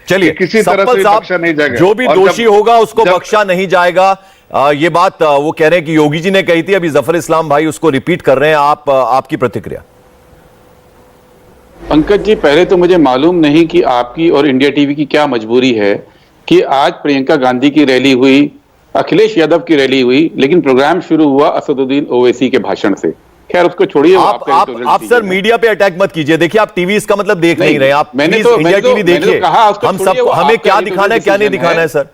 चलिए, किसी तरह से बख्शा नहीं जाएगा। जो भी दोषी होगा उसको बख्शा नहीं जाएगा। ये बात वो कह रहे हैं कि योगी जी ने कही थी, अभी जफर इस्लाम भाई उसको रिपीट कर रहे हैं। आपकी प्रतिक्रिया। पंकज जी, पहले तो मुझे मालूम नहीं कि आपकी और इंडिया टीवी की क्या मजबूरी है कि आज प्रियंका गांधी की रैली हुई, अखिलेश यादव की रैली हुई, लेकिन प्रोग्राम शुरू हुआ असदुद्दीन ओवैसी के भाषण से। खैर उसको छोड़िए। आप सर मीडिया पे अटैक मत कीजिए। देखिए, आप टीवी इसका मतलब देख नहीं रहे। आप इंडिया टीवी देखिए। हम सब, हमें क्या दिखाना है क्या नहीं दिखाना है सर।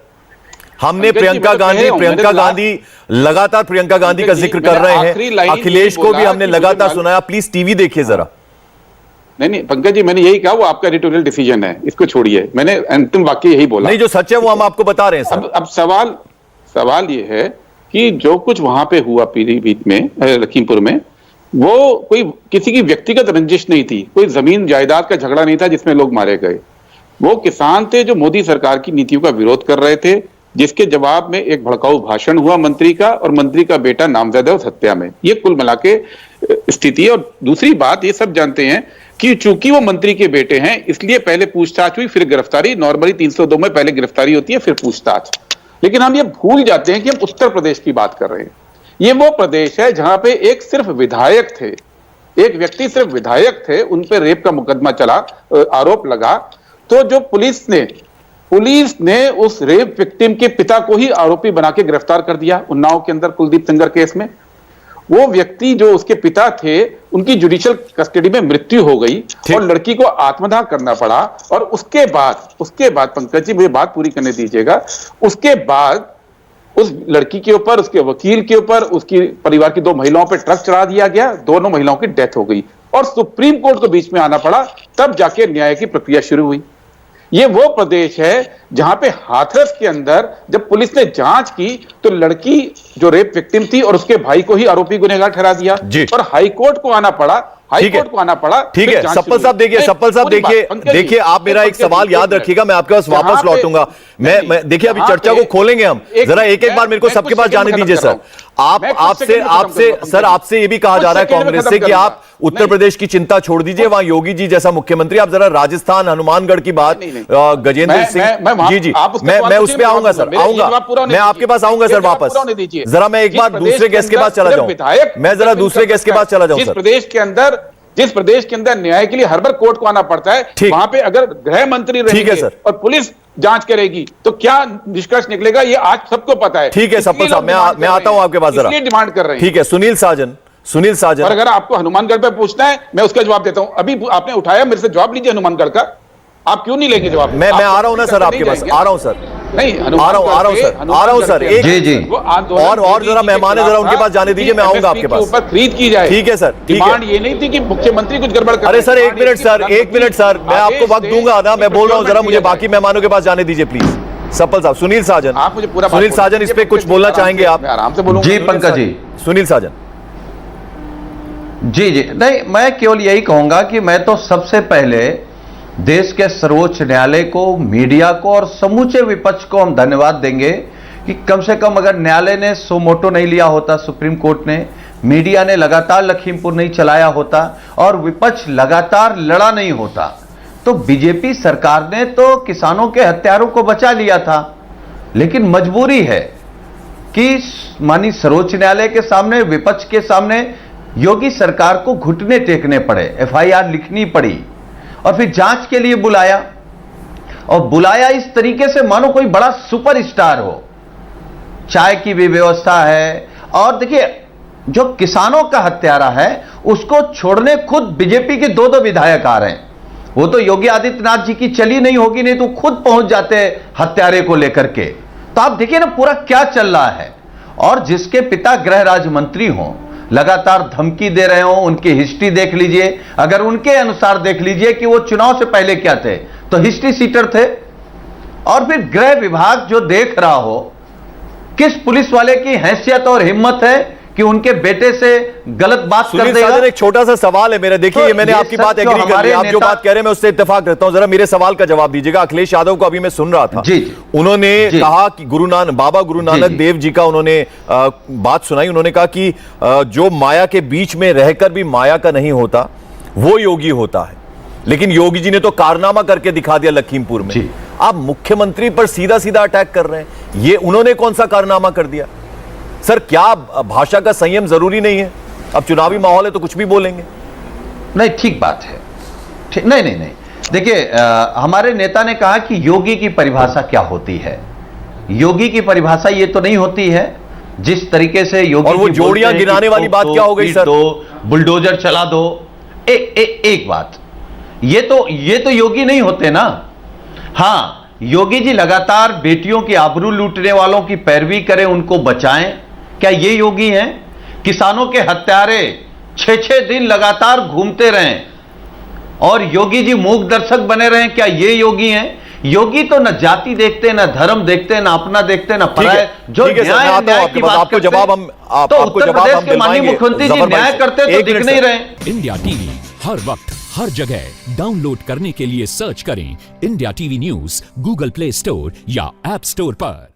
हमने प्रियंका गांधी लगातार प्रियंका गांधी का जिक्र कर रहे हैं। अखिलेश को भी हमने लगातार सुनाया। प्लीज टीवी देखिए जरा। नहीं पंकज जी, मैंने यही कहा, वो आपका एडिटोरियल डिसीजन है, इसको छोड़िए। मैंने अंतिम वाक्य यही बोला। नहीं, जो सच है वो हम आपको बता रहे हैं सर। अब सवाल ये है कि जो कुछ वहां पे हुआ पीलीभीत में, लखीमपुर में, वो कोई किसी की व्यक्तिगत रंजिश नहीं थी, कोई जमीन जायदाद का झगड़ा नहीं था जिसमें लोग मारे गए। वो किसान थे जो मोदी सरकार की नीतियों का विरोध कर रहे थे, जिसके जवाब में एक भड़काऊ भाषण हुआ मंत्री का, और मंत्री का बेटा नामजद है उस हत्या में। ये कुल मिला के स्थिति है। और दूसरी बात, ये सब जानते हैं कि चूंकि वो मंत्री के बेटे हैं, इसलिए पहले पूछताछ हुई, फिर गिरफ्तारी। नॉर्मली 302 में पहले गिरफ्तारी होती है, फिर पूछताछ। लेकिन हम ये भूल जाते हैं कि हम उत्तर प्रदेश की बात कर रहे हैं। ये वो प्रदेश है जहां पे एक सिर्फ विधायक थे, एक व्यक्ति सिर्फ विधायक थे, उन पे रेप का मुकदमा चला, आरोप लगा। तो जो पुलिस ने उस रेप विक्टिम के पिता को ही आरोपी बना के गिरफ्तार कर दिया उन्नाव के अंदर कुलदीप सेंगर केस में। वो व्यक्ति जो उसके पिता थे, उनकी जुडिशियल कस्टडी में मृत्यु हो गई और लड़की को आत्मदाह करना पड़ा। और उसके बाद पंकज जी, मुझे बात पूरी करने दीजिएगा, उसके बाद उस लड़की के ऊपर, उसके वकील के ऊपर, उसकी परिवार की 2 महिलाओं पर ट्रक चढ़ा दिया गया। दोनों महिलाओं की डेथ हो गई और सुप्रीम कोर्ट को बीच में आना पड़ा, तब जाके न्याय की प्रक्रिया शुरू हुई। ये वो प्रदेश है जहां पे हाथरस के अंदर जब पुलिस ने जांच की तो लड़की जो रेप विक्टिम थी और उसके भाई को ही आरोपी गुनहगार ठहरा दिया और हाईकोर्ट को आना पड़ा। ठीक है, सप्पल साहब देखिए, आप मेरा एक सवाल याद रखिएगा, मैं आपके पास वापस लौटूंगा। मैं देखिए, अभी चर्चा को खोलेंगे हम, जरा एक बार मेरे को सबके पास जाने दीजिए सर। आपसे ये भी कहा जा रहा है कांग्रेस से कि आप उत्तर प्रदेश की चिंता छोड़ दीजिए, वहां योगी जी जैसा मुख्यमंत्री। आप जरा राजस्थान, हनुमानगढ़ की बात, गजेंद्र सिंह जी, मैं उस पर आऊंगा सर, मैं आपके पास आऊंगा सर वापस। जरा मैं एक बार दूसरे गेस्ट के पास चला जाऊं, मैं जरा दूसरे गेस्ट के पास चला जाऊं सर। जिस प्रदेश के अंदर न्याय के लिए हर बार कोर्ट को आना पड़ता है, वहां पे अगर गृह मंत्री रहेंगे और पुलिस जांच करेगी तो क्या निष्कर्ष निकलेगा, ये आज सबको पता है। ठीक है सप्पल साहब, मैं आता हूं आपके पास जरा, डिमांड कर रहे हैं। ठीक है, सुनील साजन, और अगर आपको हनुमानगढ़ पे पूछना है, मैं उसका जवाब देता हूं। अभी आपने उठाया, मेरे से जवाब लीजिए हनुमानगढ़ का। आप क्यों नहीं लेंगे जवाब? मैं आ रहा हूं ना सर आपके पास, आ रहा हूं सर, नहीं आ रहा हूं सर। एक जी और जरा मेहमान है, जरा उनके पास जाने दीजिए, मैं आऊंगा आपके पास। ऊपर खरीद की जाए, ठीक है सर। डिमांड ये नहीं थी कि मुख्यमंत्री कुछ गड़बड़ कर। अरे सर एक मिनट सर, मैं आपको वक्त दूंगा ना, मैं बोल रहा हूं, जरा मुझे बाकी मेहमानों के पास जाने दीजिए प्लीज। सप्पल साहब, सुनील साजन, आप मुझे पूरा सुनील साजन, इस पे कुछ बोलना चाहेंगे आप? आराम से बोलूंगा। जी पंकज जी। सुनील साजन जी, नहीं, मैं केवल यही कहूंगा कि मैं तो सबसे पहले देश के सर्वोच्च न्यायालय को, मीडिया को और समूचे विपक्ष को हम धन्यवाद देंगे कि कम से कम अगर न्यायालय ने सो मोटो नहीं लिया होता, सुप्रीम कोर्ट ने, मीडिया ने लगातार लखीमपुर नहीं चलाया होता और विपक्ष लगातार लड़ा नहीं होता, तो बीजेपी सरकार ने तो किसानों के हत्यारों को बचा लिया था। लेकिन मजबूरी है कि माननीय सर्वोच्च न्यायालय के सामने, विपक्ष के सामने योगी सरकार को घुटने टेकने पड़े, एफआईआर लिखनी पड़ी और फिर जांच के लिए बुलाया, और बुलाया इस तरीके से मानो कोई बड़ा सुपरस्टार हो। चाय की भी व्यवस्था है, और देखिए जो किसानों का हत्यारा है उसको छोड़ने खुद बीजेपी के 2 विधायक आ रहे हैं। वो तो योगी आदित्यनाथ जी की चली नहीं होगी, नहीं तो खुद पहुंच जाते हत्यारे को लेकर के। तो आप देखिए ना पूरा क्या चल रहा है। और जिसके पिता गृह राज्य मंत्री हों, लगातार धमकी दे रहे हो, उनकी हिस्ट्री देख लीजिए। अगर उनके अनुसार देख लीजिए कि वो चुनाव से पहले क्या थे, तो हिस्ट्री सीटर थे। और फिर गृह विभाग जो देख रहा हो, किस पुलिस वाले की हैसियत और हिम्मत है कि उनके बेटे से गलत बात कर देगा। एक छोटा सा सवाल है मेरा, देखिए ये मैंने आपकी बात एग्री कर ली, आप जो बात कह रहे हैं मैं उससे इत्तेफाक करता हूं। जरा मेरे सवाल का जवाब दीजिएगा। अखिलेश यादव को अभी मैं सुन रहा था, उन्होंने कहा कि बाबा गुरु नानक देव जी का उन्होंने बात सुनाई। उन्होंने कहा कि जो माया के बीच में रहकर भी माया का नहीं होता वो योगी होता है। लेकिन योगी जी ने तो कारनामा करके दिखा दिया लखीमपुर में। आप मुख्यमंत्री पर सीधा सीधा अटैक कर रहे हैं। ये उन्होंने कौन सा कारनामा कर दिया? सर, क्या भाषा का संयम जरूरी नहीं है? अब चुनावी माहौल है तो कुछ भी बोलेंगे। नहीं, ठीक बात है। ठीक, नहीं। देखिए, हमारे नेता ने कहा कि योगी की परिभाषा क्या होती है। योगी की परिभाषा ये तो नहीं होती है जिस तरीके से योगी, और वो जोड़ियां गिनाने वाली बात क्या हो गई सर? बुलडोजर चला दो। एक बात, ये तो योगी नहीं होते ना। हां, योगी जी लगातार बेटियों की आबरू लूटने वालों की पैरवी करें, उनको बचाएं, क्या ये योगी हैं? किसानों के हत्यारे 6-6 दिन लगातार घूमते रहें और योगी जी मूक दर्शक बने रहे, क्या ये योगी हैं? योगी तो न जाति देखते, न धर्म देखते, न अपना देखते, न पराया। जो न्याय की बात आपको जवाब हम तो उत्तर प्रदेश के माननीय मुख्यमंत्री जी न्याय करते तो दिख नहीं रहे। इंडिया टीवी हर वक्त हर जगह डाउनलोड करने के लिए सर्च करें India TV news Google play store या ऐप स्टोर पर।